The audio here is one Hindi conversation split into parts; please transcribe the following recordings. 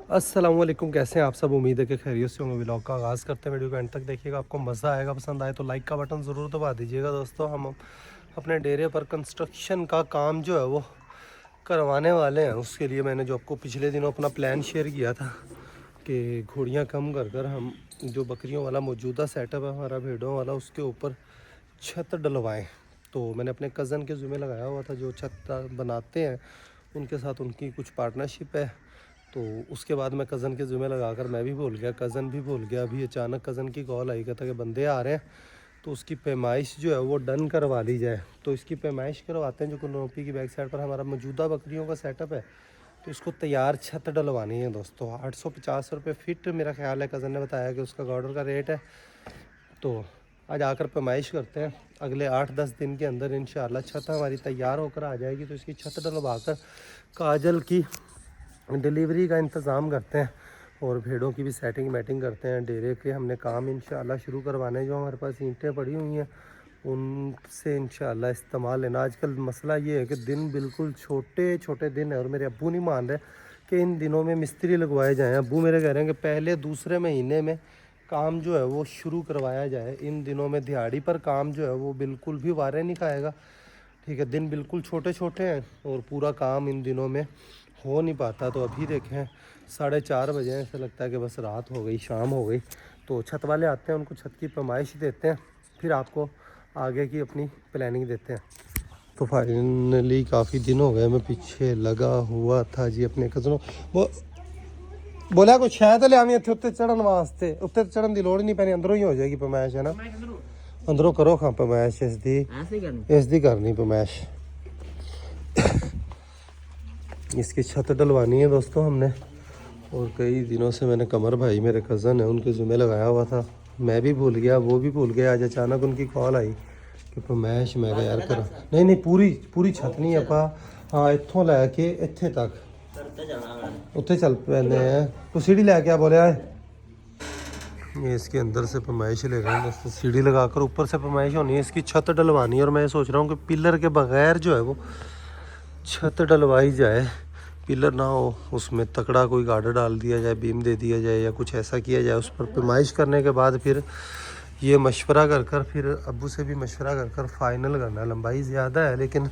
अस्सलामुअलैकुम, कैसे हैं आप सब। उम्मीद है कि खैरियत से होंगे। व्लॉग का आगाज़ करते हैं, वीडियो को एंड तक देखिएगा, आपको मज़ा आएगा। पसंद आए तो लाइक का बटन ज़रूर दबा दीजिएगा। दोस्तों, हम अपने डेरे पर कंस्ट्रक्शन का काम जो है वो करवाने वाले हैं। उसके लिए मैंने जो आपको पिछले दिनों अपना प्लान शेयर किया था कि घोड़ियाँ कम कर कर हम जो बकरियों वाला मौजूदा सेटअप है हमारा भेड़ों वाला, उसके ऊपर छत डलवाएँ। तो मैंने अपने कज़न के ज़िम्मे लगाया हुआ था, जो छत बनाते हैं उनके साथ उनकी कुछ पार्टनरशिप है। तो उसके बाद मैं कज़न के ज़िम्मे लगाकर मैं भी भूल गया, कज़न भी भूल गया। अभी अचानक कज़न की कॉल आई, कहता कि बंदे आ रहे हैं तो उसकी पैमाइश जो है वो डन करवा ली जाए। तो इसकी पैमाइश करवाते हैं। जो कनोपी की बैक साइड पर हमारा मौजूदा बकरियों का सेटअप है, तो इसको तैयार छत डलवानी है। दोस्तों, 850 रुपये फ़िट मेरा ख्याल है, कज़न ने बताया कि उसका गार्डर का रेट है। तो आज आकर पैमाइश करते हैं। अगले 8-10 दिन के अंदर इंशाल्लाह छत हमारी तैयार होकर आ जाएगी। तो इसकी छत डलवा कर काजल की डिलीवरी का इंतज़ाम करते हैं और भेड़ों की भी सेटिंग मैटिंग करते हैं। डेरे के हमने काम इंशाल्लाह शुरू करवाने। जो हमारे पास ईंटें पड़ी हुई हैं उनसे इंशाल्लाह इस्तेमाल लेना। आजकल मसला ये है कि दिन बिल्कुल छोटे छोटे दिन है और मेरे अब्बू नहीं मान रहे कि इन दिनों में मिस्त्री लगवाए जाएँ। अब्बू मेरे कह रहे हैं कि पहले दूसरे महीने में काम जो है वो शुरू करवाया जाए। इन दिनों में दिहाड़ी पर काम जो है वो बिल्कुल भी वारे नहीं खाएगा। ठीक है, दिन बिल्कुल छोटे छोटे हैं और पूरा काम इन दिनों में हो नहीं पाता। तो अभी देखें 4:30 बजे हैं, ऐसा लगता है कि बस रात हो गई, शाम हो गई। तो छत वाले आते हैं, उनको छत की पैमाइश देते हैं, फिर आपको आगे की अपनी प्लानिंग देते हैं। तो फाइनली काफ़ी दिन हो गए मैं पीछे लगा हुआ था जी अपने कज़नों। वो बोलिया कुछ शायद लिया इतने उत्ते चढ़न वास्ते। उत्ते चढ़न की लोड़ नहीं पैनी, अंदरों ही हो जाएगी पैमाइश, है ना। अंदरों करो खां पैमाइश इसकी करनी पैमाइश। इसकी छत डलवानी है दोस्तों हमने, और कई दिनों से मैंने कमर भाई मेरे कज़न है उनके ज़िम्मे लगाया हुआ था। मैं भी भूल गया, वो भी भूल गया। आज अचानक उनकी कॉल आई कि पैमाइश। मैं कहा यार कर नहीं नहीं, पूरी पूरी छत नहीं अपा। हाँ, इत्थों लैके इत्थे तक उत्थे चल पैने हैं। तो सीढ़ी लैके आ बोलिया है। ये इसके अंदर से पैमाइश ले रहे हैं दोस्तों, सीढ़ी लगाकर ऊपर से पैमाइश होनी है। इसकी छत डलवानी है और मैं सोच रहा हूँ कि पिलर के बगैर जो है वो छत डलवाई जाए। पिलर ना हो, उसमें तकड़ा कोई गार्डर डाल दिया जाए, बीम दे दिया जाए या कुछ ऐसा किया जाए। उस पर पैमाइश करने के बाद फिर ये मशवरा कर कर, फिर अब्बू से भी मशवरा कर कर फाइनल करना। लंबाई ज़्यादा है लेकिन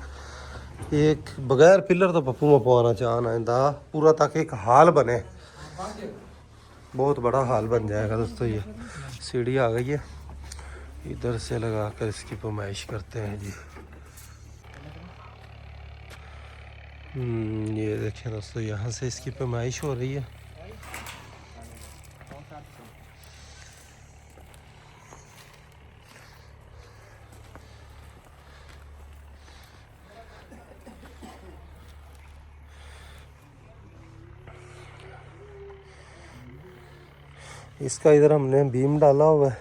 एक बगैर पिलर तो पप्पू में पवाना चाहना है पूरा, ताकि एक हाल बने, बहुत बड़ा हाल बन जाएगा दोस्तों। ये सीढ़ी आ गई है, इधर से लगा कर इसकी पैमाइश करते हैं जी। ये देखें दोस्तों, यहाँ से इसकी पैमाइश हो रही है। इसका इधर हमने बीम डाला हुआ है,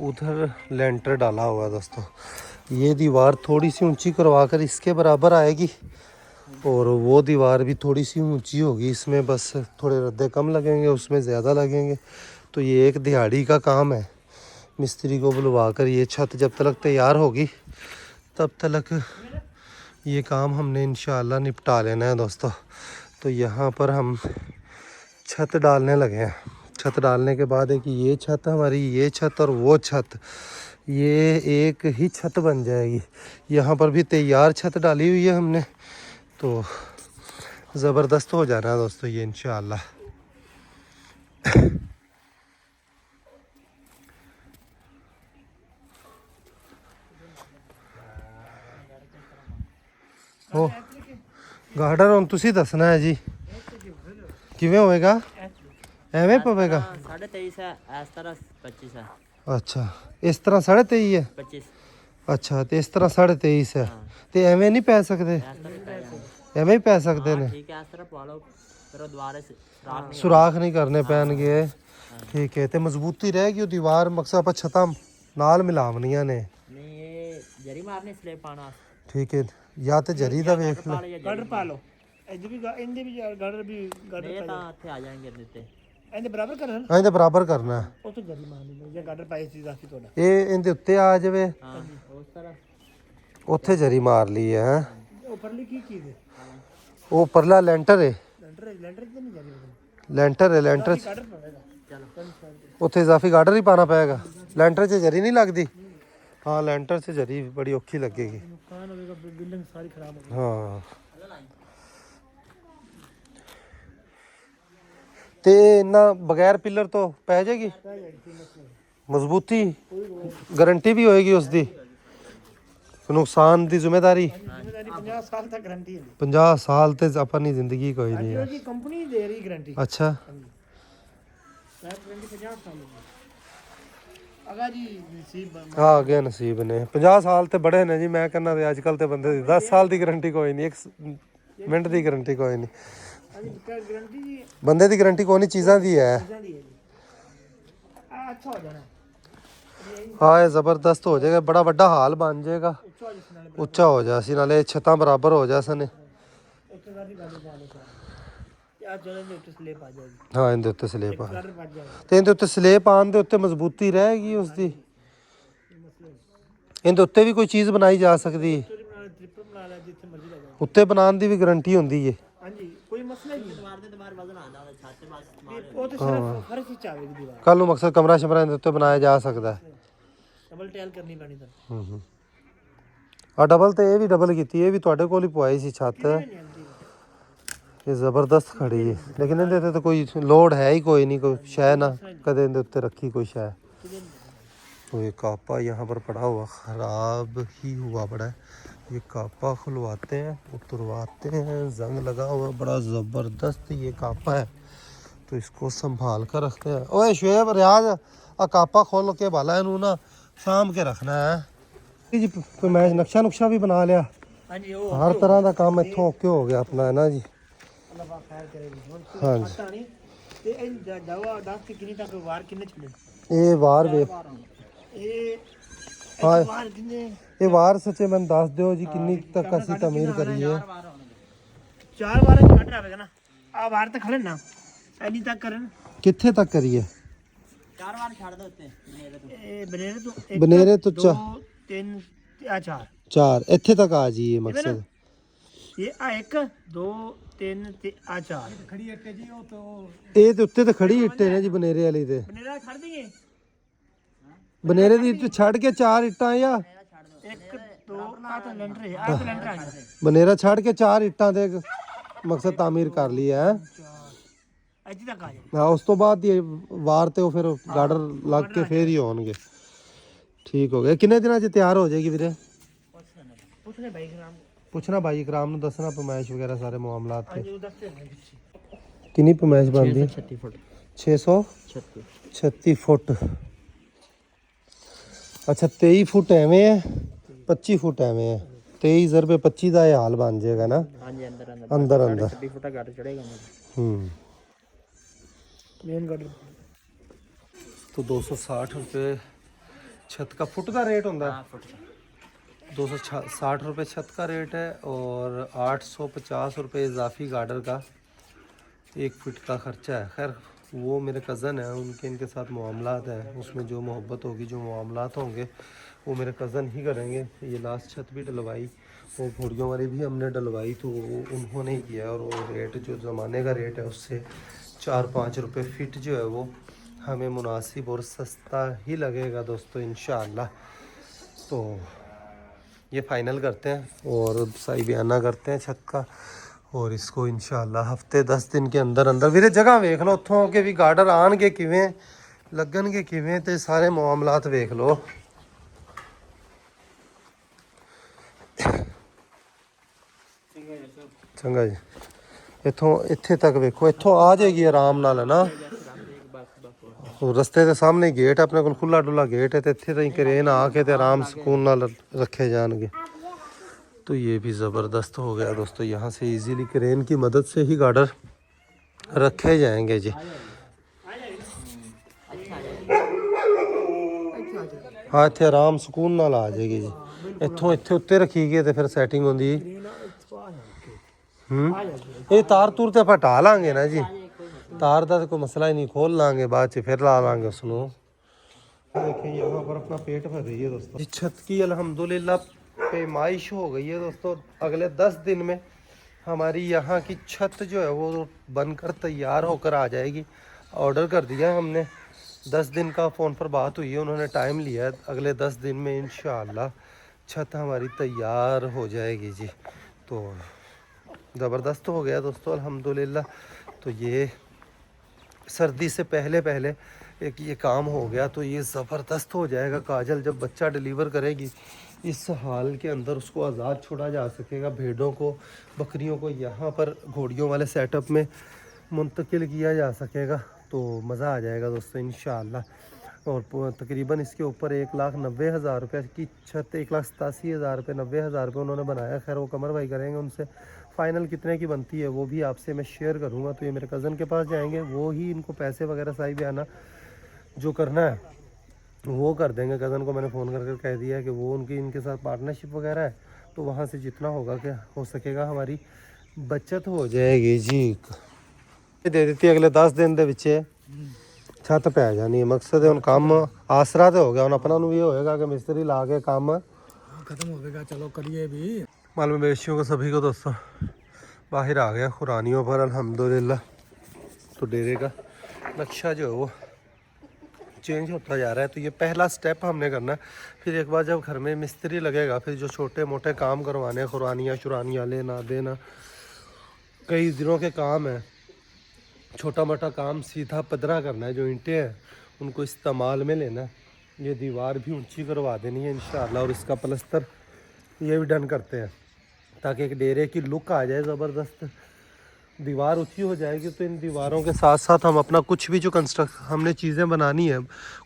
उधर लेंटर डाला हुआ है दोस्तों। ये दीवार थोड़ी सी ऊंची करवा कर इसके बराबर आएगी और वो दीवार भी थोड़ी सी ऊंची होगी। इसमें बस थोड़े रद्दे कम लगेंगे, उसमें ज़्यादा लगेंगे। तो ये एक दिहाड़ी का काम है। मिस्त्री को बुलवा कर ये छत जब तक तैयार होगी तब तक ये काम हमने इंशाल्लाह निपटा लेना है दोस्तों। तो यहाँ पर हम छत डालने लगे हैं। छत डालने के बाद है कि ये छत हमारी, ये छत और वो छत, ये एक ही छत बन जाएगी। यहाँ पर भी तैयार छत डाली हुई है हमने, तो ज़बरदस्त हो जाना है दोस्तों ये इंशाल्लाह। ओ गार्डन हम तुसी दसना है जी किवें होएगा, एवें पवेगा। 23.5 है, इस तरह 25 है। अच्छा, इस तरह 23.5 है। 25 अच्छा, तो इस तरह 23.5 है। तो एवें नहीं पै सकते, एवें ही पै सकते ने। ठीक है, इस तरह पा लो, फिर दोबारा से सुराख नहीं करने पैणगे। ठीक है, तो मजबूती रहेगी वो दीवार। मकसद आप छतां नाल मिलावनियां ने। नहीं, ये जरी मारने स्लेब पाना। ठीक है, या तो जरी दा वेख लो। गार्डर पा लो, इधर भी इंदे भी गार्डर भी गार्डर ये पा ਤਾਂ लो। ਇੱਥੇ ਆ ਜਾਣਗੇ ਦਿੱਤੇ। इंदे बराबर करना ना, ਅਸੀਂ ਤਾਂ ਬਰਾਬਰ ਕਰਨਾ ਹੈ। ਉਹ ਤੋਂ ਜਰੀ ਮਾਰਨੀ ਲੋ ਜਾਂ गार्डर ਪਾਈ ਸੀ ਦਾਸੀ ਤੁਹਾਡਾ। ਇਹ ਇਹਦੇ ਉੱਤੇ ਆ ਜਾਵੇ, ਹਾਂ ਉਸ ਤਰ੍ਹਾਂ ਉੱਥੇ ਜਰੀ ਮਾਰ ਲਈ ਹੈ। ऊपर ली की चीज है, ਉਹ ਪਰਲਾ ਲੈਂਟਰ ਹੈ। लेंटर लेंटर तो नहीं जरी बदल। ਲੈਂਟਰ ਹੈ, ਲੈਂਟਰ 'ਚ गार्डर पड़ेगा ਉੱਥੇ ਇਜ਼ਾਫੀ ਗਾਰਡਰ ਹੀ ਪਾਣਾ ਪਏਗਾ। ਲੈਂਟਰ 'ਚ ਜਰੀ ਨਹੀਂ ਲੱਗਦੀ। ਹਾਂ ਲੈਂਟਰ 'ਚ ਜਰੀ ਬੜੀ ਔਖੀ ਲੱਗੇਗੀ। नुकसान होगा, बिल्डिंग सारी खराब हो गई। ਹਾਂ ਤੇ ਇਹਨਾਂ बगैर पिलर ਤੋਂ ਪੈ ਜਾਏਗੀ ਮਜ਼ਬੂਤੀ, ਗਾਰੰਟੀ ਵੀ ਹੋਏਗੀ ਉਸ ਦੀ, ਨੁਕਸਾਨ ਦੀ ਜ਼ਿੰਮੇਵਾਰੀ। जिम्मेदारी 50 साल तक गारंटी है 50 ਸਾਲ ਤੇ ਆਪਣੀ ਜ਼ਿੰਦਗੀ ਕੋਈ ਨਹੀਂ जो ਹੈ। जी कंपनी दे रही गारंटी। ਅੱਛा साहब गारंटी 50 साल की अगा जी नसीब ਆ ਗਿਆ ਨਸੀਬ ਨੇ। 50 ਸਾਲ ਤੇ ਬੜੇ ਨੇ ਜੀ। ਮੈਂ ਕਹਿੰਦਾ ਵੀ ਅੱਜ ਕੱਲ ਤੇ ਬੰਦੇ ਦੀ 10 ਸਾਲ ਦੀ ਗਾਰੰਟੀ ਕੋਈ ਨਹੀਂ, 1 ਮਿੰਟ ਦੀ ਗਾਰੰਟੀ ਕੋਈ ਨਹੀਂ। अभी गारंटी जी ਬੰਦੇ ਦੀ ਗਾਰੰਟੀ ਕੋਈ ਨਹੀਂ, ਚੀਜ਼ਾਂ ਦੀ ਹੈ। चीज़ां दी है जी। अच्छा हो जाना ਹਾਂ ਇਹ ਜ਼ਬਰਦਸਤ ਹੋ ਜਾਏਗਾ, ਬੜਾ ਵੱਡਾ ਹਾਲ ਬਣ ਜਾਏਗਾ, उच्चा हो जिसने ਉੱਚਾ ਹੋ ਜਾ ਸੀ, ਨਾਲੇ ਛੱਤਾਂ ਬਰਾਬਰ ਹੋ ਜਾ ਸਨ। एक बार ही गाड़ी डालो सर यार चलो ने उस स्लेप आ जाएगी ਹਾਂ ਇਹਦੇ ਉੱਤੇ ਸਲੇਬ ਆ, गार्डर पड़ जाएगा ਤੇ ਇਹਦੇ ਉੱਤੇ ਸਲੇਬ ਆਉਣ ਦੇ ਉੱਤੇ ਮਜ਼ਬੂਤੀ ਰਹੇਗੀ ਉਸ ਦੀ। ਇਹਦੇ ਉੱਤੇ ਵੀ ਕੋਈ ਚੀਜ਼ ਬਣਾਈ ਜਾ ਸਕਦੀ ਹੈ, ट्रिपल बना ला जितने मर्जी लगा ਉੱਤੇ ਬਣਾਉਣ ਦੀ ਵੀ ਗਾਰੰਟੀ ਹੁੰਦੀ ਹੈ। हाँ जी कोई मसला ही नहीं दीवार दे बाहर वजन आंदा है छत ते बस वो तो सिर्फ फर्श ही चावेगी दीवार ਕੱਲ ਨੂੰ ਮਕਸਦ ਕਮਰਾ ਸ਼ਮਰਾ ਇਹਦੇ ਉੱਤੇ ਬਣਾਇਆ ਜਾ ਸਕਦਾ ਹੈ। डबल टैल करनी पैनी था ਆ ਡਬਲ ਤੇ ਇਹ ਵੀ ਡਬਲ ਕੀਤੀ, ਇਹ ਵੀ ਤੁਹਾਡੇ ਕੋਲ ਹੀ ਪਵਾਈ ਸੀ ਛੱਤ। ਇਹ ਜ਼ਬਰਦਸਤ ਖੜੀ ਹੈ, ਲੇਕਿਨ ਇਹਦੇ ਤੇ ਤਾਂ ਕੋਈ ਲੋਡ ਹੈ ਹੀ ਕੋਈ ਨਹੀਂ, ਕੋਈ ਸ਼ੈ ਨਾ ਕਦੇ ਇਹਦੇ ਉੱਤੇ ਰੱਖੀ ਕੋਈ ਸ਼ੈ। तो ये कापा यहाँ पर पड़ा हुआ ख़राब ही हुआ पड़ा है, ये कापा खुलवाते हैं, उतरवाते हैं, जंग लगा हुआ बड़ा ज़बरदस्त ये कापा है, तो इसको संभाल कर रखते हैं। ओए शुएब रियाज आ कापा खोल के भाला इनू ना शाम के रखना है जी। मैं नक्शा नुक्शा भी बना लिया, हाँ जी वो हर तरह का काम इत्थों ओके हो गया अपना, है ना जी। अल्लाह पाक खैर करेगी हाँ जी। पता नहीं ते इन दवा दस के किन्नी तक वार किन्ने छड़े ये वार वे ये हाँ वार किन्ने ये वार सच्चे मैंने दस दो जी किन्नी तक असी तमीर करी है। 4 बार कट रहा ना आ वार तक खड़े ना एनी तक करन कित्थे तक करी है? 4 बार छाड़ दो उत्ते मेरे तो ए बनेरे तो बनेरे तो 2 3 आ 4 चार इत्थे तक आ जी ये मकसद। ये आ 1 2 3 ते आ 4 खड़ी अट्टे जी वो तो ਇਹ ਤੇ ਉੱਤੇ ਤੇ ਖੜੀ ਇੱਟੇ ਨੇ ਜੀ ਬਨੇਰੇ ਵਾਲੀ ਤੇ, बनेरा खड़ देंगे ਬਨੇਰੇ ਦੀ ਇੱਟ ਛੱਡ ਕੇ 4 ਇੱਟਾਂ ਜਾਂ 1 2 आ तो लेंटर है आ तो लेंटर आ गया ਬਨੇਰਾ ਛੱਡ ਕੇ 4 ਇੱਟਾਂ ਦੇ ਮਕਸਦ ਤਾਮੀਰ ਕਰ ਲਈ ਹੈ। अजी तक आ जाए ਹਾਂ ਉਸ ਤੋਂ ਬਾਅਦ ਇਹ ਵਾਰ ਤੇ ਉਹ ਫਿਰ ਗਾਰਡਰ ਲੱਗ ਕੇ ਫੇਰ ਹੀ ਹੋਣਗੇ। ਠੀਕ ਹੋ ਗਿਆ। ਕਿੰਨੇ ਦਿਨਾਂ 'ਚ ਤਿਆਰ ਹੋ ਜਾਏਗੀ ਵੀਰੇ? पूछने भाई ग्राम ਪੁੱਛਣਾ ਬਾਈ ਇਕਰਾਮ ਨੂੰ, ਦੱਸਣਾ ਪਮਾਇਸ਼ ਵਗੈਰਾ ਸਾਰੇ ਮਾਮਲਾਤ ਤੇ। आज वो दफ्तर में ਕਿੰਨੀ ਪਮਾਇਸ਼ ਬਣਦੀ? 36 फुट 636 36 ਫੁੱਟ। ਅੱਛਾ 23 ਫੁੱਟ ਐਵੇਂ ਹੈ, 25 ਫੁੱਟ ਐਵੇਂ ਹੈ, 23 ਜ਼ਰਬੇ 25 ਦਾ ਇਹ ਹਾਲ ਬਣ ਜਾਏਗਾ ਨਾ हाँ जी अंदर अंदर ਅੰਦਰ ਅੰਦਰ। 26 फुट का गार्ड चढ़ेगा मुझे मेन गार्डर तो 260 रुपये छत का फुट का रेट होता है। 260 रुपये छत का रेट है और 850 रुपये इजाफी गार्डर का 1 फीट का खर्चा है। खैर वो मेरे कज़न हैं, उनके इनके साथ मामलात हैं, उसमें जो मोहब्बत होगी जो मामलात होंगे वो मेरे कज़न ही करेंगे। ये लास्ट छत भी डलवाई, वो घोड़ियों वाली भी हमने डलवाई, तो वो उन्होंने ही किया और वो रेट जो ज़माने का रेट है उससे 4-5 रुपये फिट जो है वो हमें मुनासिब और सस्ता ही लगेगा दोस्तों इंशाअल्लाह। तो ये फाइनल करते हैं और सही बयाना करते हैं छत का, और इसको इंशाअल्लाह हफ्ते 10 दिन के अंदर अंदर ਵੀਰੇ ਜਗ੍ਹਾ ਵੇਖ ਲਓ ਉੱਥੋਂ ਕਿ ਵੀ ਗਾਰਡਰ ਆਣਗੇ ਕਿਵੇਂ, ਲੱਗਣਗੇ ਕਿਵੇਂ, ਤੇ ਸਾਰੇ ਮਾਮਲਾਤ ਵੇਖ ਲਓ। ਚੰਗਾ ਜੀ। ਇੱਥੋਂ ਇੱਥੇ ਤੱਕ ਵੇਖੋ, ਇੱਥੋਂ ਆ ਜਾਏਗੀ ਆਰਾਮ ਨਾਲ, ਹੈ ਨਾ। ਉਹ ਰਸਤੇ ਦੇ ਸਾਹਮਣੇ ਗੇਟ ਆਪਣੇ ਕੋਲ, ਖੁੱਲਾ ਡੁੱਲਾ ਗੇਟ ਹੈ, ਤੇ ਇੱਥੇ ਤਾਈਂ ਕਰੇਨ ਆ ਕੇ ਤੇ ਆਰਾਮ ਸਕੂਨ ਨਾਲ ਰੱਖੇ ਜਾਣਗੇ। तो ये भी ज़बरदस्त हो गया दोस्तों, यहाँ से इजीली क्रेन की मदद से ही गार्डर रखे जाएंगे जी। हाँ इतने आराम सुकून नाल आ जाएगी जी। इत्थों इत्थे उत्ते रखी गई तो फिर सैटिंग होंगी। ये तार तूर तो आप हटा लांगे ना जी, तार का तो कोई मसला ही नहीं, खोल लांगे बाद च फिर ला लांगे उसनों। देखिए यहाँ पर अपना पेट भर रही है दोस्तों। छत की अल्हम्दुलिल्लाह पैमाइश हो गई है दोस्तों। अगले 10 दिन में हमारी यहाँ की छत जो है वो बनकर तैयार होकर आ जाएगी। ऑर्डर कर दिया है हमने, 10 दिन का फ़ोन पर बात हुई है, उन्होंने टाइम लिया है। अगले 10 दिन में इंशाअल्लाह छत हमारी तैयार हो जाएगी जी। तो ज़बरदस्त हो गया दोस्तों अल्हम्दुलिल्लाह। तो ये सर्दी से पहले पहले एक ये काम हो गया तो ये ज़बरदस्त हो जाएगा। काजल जब बच्चा डिलीवर करेगी इस हाल के अंदर उसको आज़ाद छोड़ा जा सकेगा। भेड़ों को, बकरियों को यहाँ पर घोड़ियों वाले सेटअप में मुंतकिल किया जा सकेगा। तो मज़ा आ जाएगा दोस्तों इंशाअल्लाह। और तकरीबन इसके ऊपर 1,90,000 रुपये की छत, 1,87,000 रुपये, 90,000 रुपये उन्होंने बनाया। खैर वो कमर भाई करेंगे, उनसे फ़ाइनल कितने की बनती है वो भी आपसे मैं शेयर करूँगा। तो ये मेरे कज़न के पास जाएंगे, वो ही इनको पैसे वगैरह सही बयाना जो करना है वो कर देंगे। कज़न को मैंने फ़ोन करके कह दिया है कि वो उनकी इनके साथ पार्टनरशिप वगैरह है, तो वहाँ से जितना होगा क्या हो सकेगा हमारी बचत हो जाएगी जी। दे देती अगले 10 दिन ਦੇ ਵਿੱਚ छत पै जानी है। मकसद है ਹੁਣ ਕੰਮ ਆਸਰਾ ਤੇ ਹੋ ਗਿਆ, ਹੁਣ अपना ਨੂੰ भी होएगा कि मिस्त्री ला के काम खत्म हो गया। चलो करिए भी। माल मवेशियों को सभी को दोस्तों बाहर आ गया खुरानियों पर अल्हम्दुलिल्लाह। तो डेरे का नक्शा जो है वो चेंज होता जा रहा है। तो ये पहला स्टेप हमने करना है। फिर एक बार जब घर में मिस्त्री लगेगा, फिर जो छोटे मोटे काम करवाने, खुरानियाँ शुरानियाँ लेना देना, कई दिनों के काम है, छोटा मोटा काम सीधा पदरा करना है। जो ईंटें हैं उनको इस्तेमाल में लेना है। ये दीवार भी ऊंची करवा देनी है इंशाअल्लाह। और इसका प्लस्तर ये भी डन करते हैं ताकि एक डेरे की लुक आ जाए ज़बरदस्त। दीवार ऊंची हो जाएगी तो इन दीवारों के साथ साथ हम अपना कुछ भी जो हमने चीज़ें बनानी है,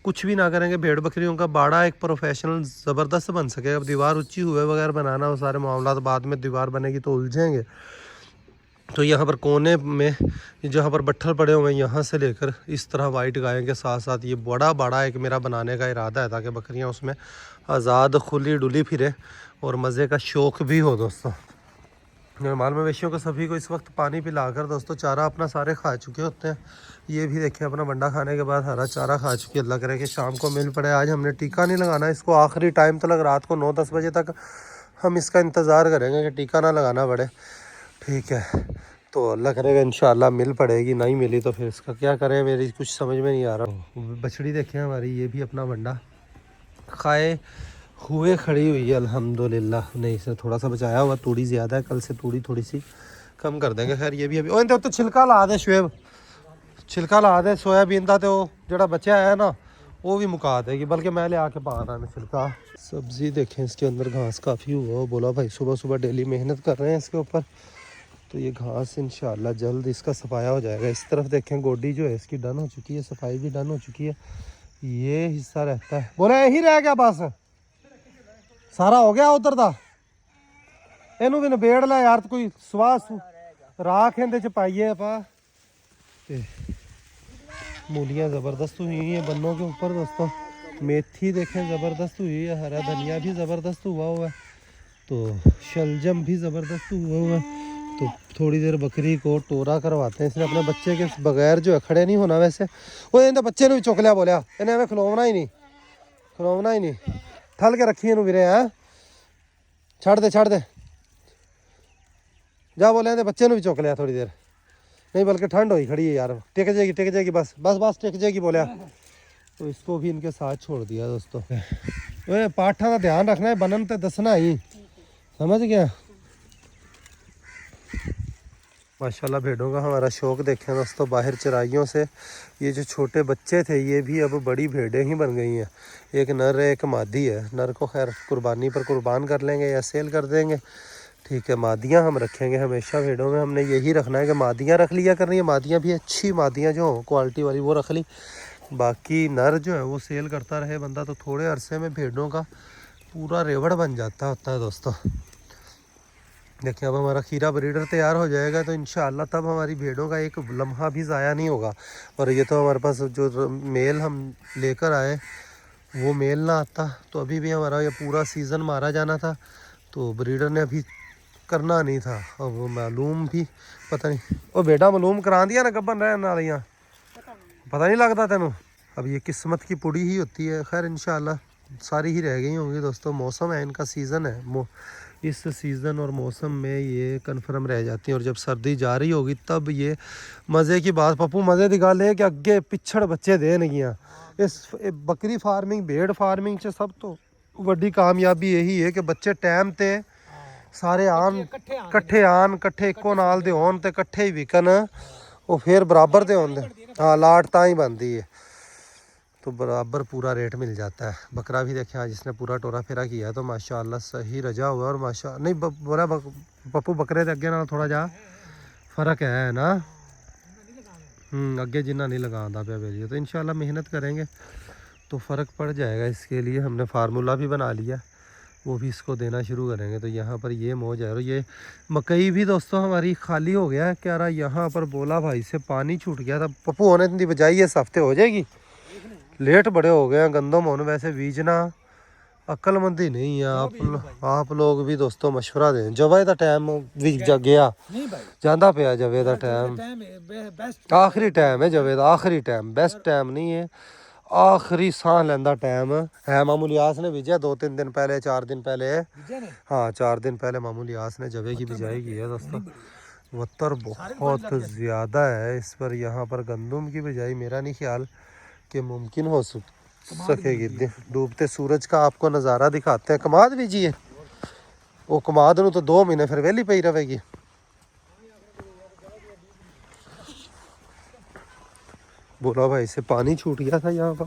कुछ भी ना करेंगे, भेड़ बकरियों का बाड़ा एक प्रोफेशनल ज़बरदस्त बन सके। अब दीवार ऊंची हुए बगैर बनाना, वो सारे मामला बाद में दीवार बनेगी तो उलझेंगे। तो यहाँ पर कोने में जहाँ पर बट्ठल पड़े हुए हैं, यहाँ से लेकर इस तरह वाइट गाय के साथ साथ ये बड़ा एक मेरा बनाने का इरादा है ताकि बकरियाँ उसमें आज़ाद खुली डुली फिरे और मज़े का शौक़ भी हो दोस्तों। माल मवेशियों को सभी को इस वक्त पानी पिलाकर दोस्तों चारा अपना सारे खा चुके होते हैं। ये भी देखें अपना बंडा खाने के बाद हरा चारा खा चुके। अल्लाह करे कि शाम को मिल पड़े। आज हमने टीका नहीं लगाना इसको, आखिरी टाइम तक रात को 9-10 बजे तक हम इसका इंतज़ार करेंगे कि टीका ना लगाना पड़े, ठीक है। तो अल्लाह करेगा इंशाअल्लाह मिल पड़ेगी, नहीं मिली तो फिर इसका क्या करें, मेरी कुछ समझ में नहीं आ रहा। बछड़ी देखें हमारी, ये भी अपना बंडा खाए हुए खड़ी हुई है अल्हम्दुलिल्लाह। नहीं इसे थोड़ा सा बचाया हुआ, तूड़ी ज़्यादा है, कल से तूड़ी थोड़ी सी कम कर देंगे। खैर ये भी अभी ओए तो छिलका ला दे शुएब, छिलका ला दे सोयाबीन का, तो जो बचा है ना वो भी मुका देगी, बल्कि मैं ले आके पा रहा है छिलका। सब्ज़ी देखें इसके अंदर घास काफ़ी हुआ, बोला भाई सुबह सुबह डेली मेहनत कर रहे हैं इसके ऊपर, तो ये घास इंशाअल्लाह जल्द इसका सफाया हो जाएगा। इस तरफ देखें गोडी जो है इसकी डन हो चुकी है, सफाई भी डन हो चुकी है। ये हिस्सा रहता है, बोला यही रह गया बस, सारा हो गया उधर का। इनू भी नबेड़ ला यार, कोई स्वास राख इंदे च पाइए आपा। मूलियाँ ज़बरदस्त हुई हैं बन्नों के ऊपर दोस्तों। मेथी देखें ज़बरदस्त हुई है, हरा धनिया भी ज़बरदस्त हुआ है, तो शलजम भी ज़बरदस्त हुआ है। तो थोड़ी देर बकरी को टोरा करवाते हैं। इसने अपने बच्चे के बगैर जो है खड़े नहीं होना। वैसे वो इन्हें बच्चे ने भी चुक लिया, बोलिया इन्हें हमें खिलौना ही नहीं, खिलौना ही नहीं, थल के रखी इनू वीरे हैं, छड़ दे जा, बोले इन्हें बच्चे ने भी चुक लिया थोड़ी देर, नहीं बल्कि ठंड हुई खड़ी है यार, टिक जाएगी बस टिक जाएगी बोलिया। तो इसको भी इनके साथ छोड़ दिया दोस्तों। ओए पाठा का ध्यान रखना है, बनन तो दसना ही, समझ गया। माशाल्लाह भेड़ों का हमारा शौक़ देखें दोस्तों। बाहर चराइयों से ये जो छोटे बच्चे थे ये भी अब बड़ी भेड़ें ही बन गई हैं। एक नर है, एक मादी है। नर को खैर कुर्बानी पर कुर्बान कर लेंगे या सेल कर देंगे, ठीक है। मादियाँ हम रखेंगे हमेशा भेड़ों में, हमने यही रखना है कि मादियाँ रख लिया करनी है। मादियाँ भी अच्छी मादियाँ जो हों क्वालिटी वाली वो रख ली, बाकी नर जो है वो सेल करता रहे बंदा, तो थोड़े अरसे में भेड़ों का पूरा रेवड़ बन जाता होता है दोस्तों। देखिए अब हमारा खीरा ब्रीडर तैयार हो जाएगा तो इंशाअल्लाह तब हमारी भेड़ों का एक लम्हा भी ज़ाया नहीं होगा। और ये तो हमारे पास जो मेल हम लेकर आए वो मेल ना आता तो अभी भी हमारा ये पूरा सीज़न मारा जाना था, तो ब्रीडर ने अभी करना नहीं था। और वो मालूम भी पता नहीं, वो बेटा मालूम करा दिया ना गब्बन रहने वालियाँ, पता नहीं लगता तेनों। अब ये किस्मत की पुड़ी ही होती है। खैर इंशाअल्लाह सारी ही रह गई होंगी दोस्तों। मौसम है इनका, सीज़न है, इस सीज़न और मौसम में ये कन्फर्म रह जाती हैं। और जब सर्दी जा रही होगी तब ये मज़े की बात पप्पू मज़े की गल है कि अगे पिछड़ बच्चे देनगियां। इस बकरी फार्मिंग भेड़ फार्मिंग च सब तो वड्डी कामयाबी यही है कि बच्चे टाइम ते सारे आन कट्ठे इक्को नाल दे होन ते कट्ठे ही विकन, वो फिर बराबर दे होंदे। हाँ लाट ता ही बनती है तो बराबर पूरा रेट मिल जाता है। बकरा भी देखे आज इसने पूरा टोरा फेरा किया है तो माशाल्लाह सही रजा हुआ। और माशा नहीं बोला पप्पू बकरे के अगे ना थोड़ा जा फर्क है ना। अगे जिन्ना नहीं लगाता पे बेलिए तो इंशाल्लाह मेहनत करेंगे तो फ़र्क पड़ जाएगा। इसके लिए हमने फार्मूला भी बना लिया, वो भी इसको देना शुरू करेंगे। तो यहाँ पर ये मौज है। और ये मकई भी दोस्तों हमारी खाली हो गया है। क्या रहा यहाँ पर बोला भाई से पानी छूट गया था। पप्पू होने की बजाय इस हफ्ते हो जाएगी, लेट बड़े हो गए हैं। गंदम होने वैसे बीजना अक्लमंदी नहीं है। आप लोग भी दोस्तों मशवरा दें। जवे का टाइम भी गया जाता पिया, जवे का टाइम आखिरी टाइम है। जवे का आखिरी टाइम बेस्ट टाइम नहीं है, आखिरी सांस लेंदा टाइम है। मामू लियास ने बीजा 2-3 दिन पहले, 4 दिन पहले। हाँ 4 दिन पहले मामू लियास ने जवे की बिजाई की है दोस्तों। वत्तर बहुत ज़्यादा है इस पर। यहाँ पर गंदम की बिजाई मेरा नहीं ख्याल कि मुमकिन हो सकेगी। डूबते सूरज का आपको नज़ारा दिखाते हैं। कमाद बीजिए, वो कमाद नूं तो 2 महीने फिर वेली पई रहेगी। बोला भाई से पानी छूट गया था यहाँ पर,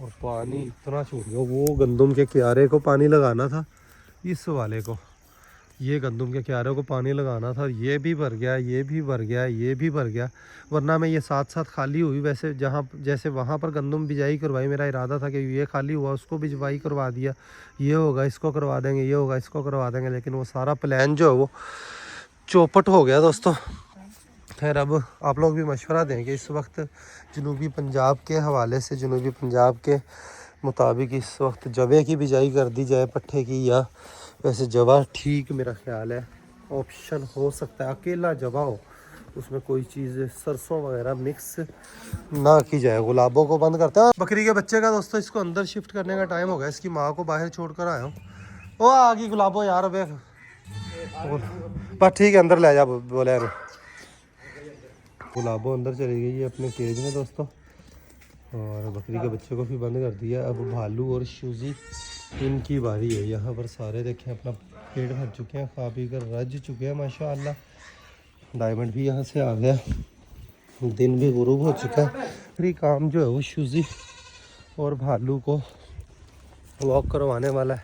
और पानी इतना छूट गया। वो गंदम के क्यारे को पानी लगाना था, इस वाले को, ये गंदम के क्यारे को पानी लगाना था। ये भी भर गया, ये भी भर गया, ये भी भर गया। वरना मैं ये साथ साथ खाली हुई वैसे जहाँ जैसे वहाँ पर गंदम बिजाई करवाई। मेरा इरादा था कि ये खाली हुआ उसको बिजवाई करवा दिया, ये होगा इसको करवा देंगे, ये होगा इसको करवा देंगे। लेकिन वो सारा प्लान जो है वो चौपट हो गया दोस्तों। खैर अब आप लोग भी मशवरा दें कि इस वक्त जनूबी पंजाब के हवाले से, जनूबी पंजाब के मुताबिक इस वक्त जवे की बिजाई कर दी जाए पट्ठे की। या वैसे जवा ठीक मेरा ख्याल है ऑप्शन हो सकता है। अकेला जवा हो, उसमें कोई चीज़ सरसों वगैरह मिक्स ना की जाए। गुलाबों को बंद करते हैं। बकरी के बच्चे का दोस्तों इसको अंदर शिफ्ट करने का टाइम हो गया। इसकी माँ को बाहर छोड़ कर आया हूँ। ओ आ गई गुलाबो यार, अब बस ठीक है अंदर ले जा बोले। गुलाबो अंदर चली गई है अपने केज में दोस्तों, और बकरी के बच्चे को भी बंद कर दिया। अब भालू और शूजी इनकी बारी है। यहाँ पर सारे देखें अपना पेट भर चुके हैं, खा पी कर रज चुके हैं माशाअल्लाह। डायमंड भी यहाँ से आ गया, दिन भी गुरूब हो चुका है। फिर काम जो है वो शूजी और भालू को वॉक करवाने वाला है।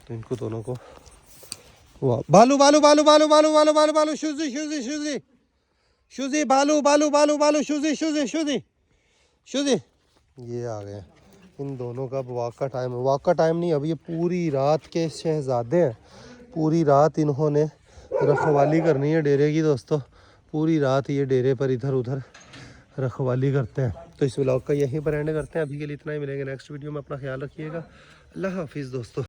तो इनको दोनों को भालू भालू भालू भालू भालू भालू भालू भालू शूजी शूजी शूजी शूजी भालू भालू भालू भालू शूजी शूजी शूजी शूजी, ये आ गए। इन दोनों का वॉक का टाइम है। वॉक का टाइम नहीं, अब ये पूरी रात के शहजादे हैं। पूरी रात इन्होंने रखवाली करनी है डेरे की दोस्तों। पूरी रात ये डेरे पर इधर उधर रखवाली करते हैं। तो इस व्लॉग का यहीं पर एंड करते हैं। अभी के लिए इतना ही, मिलेंगे नेक्स्ट वीडियो में। अपना ख्याल रखिएगा। अल्लाह हाफिज़ दोस्तों।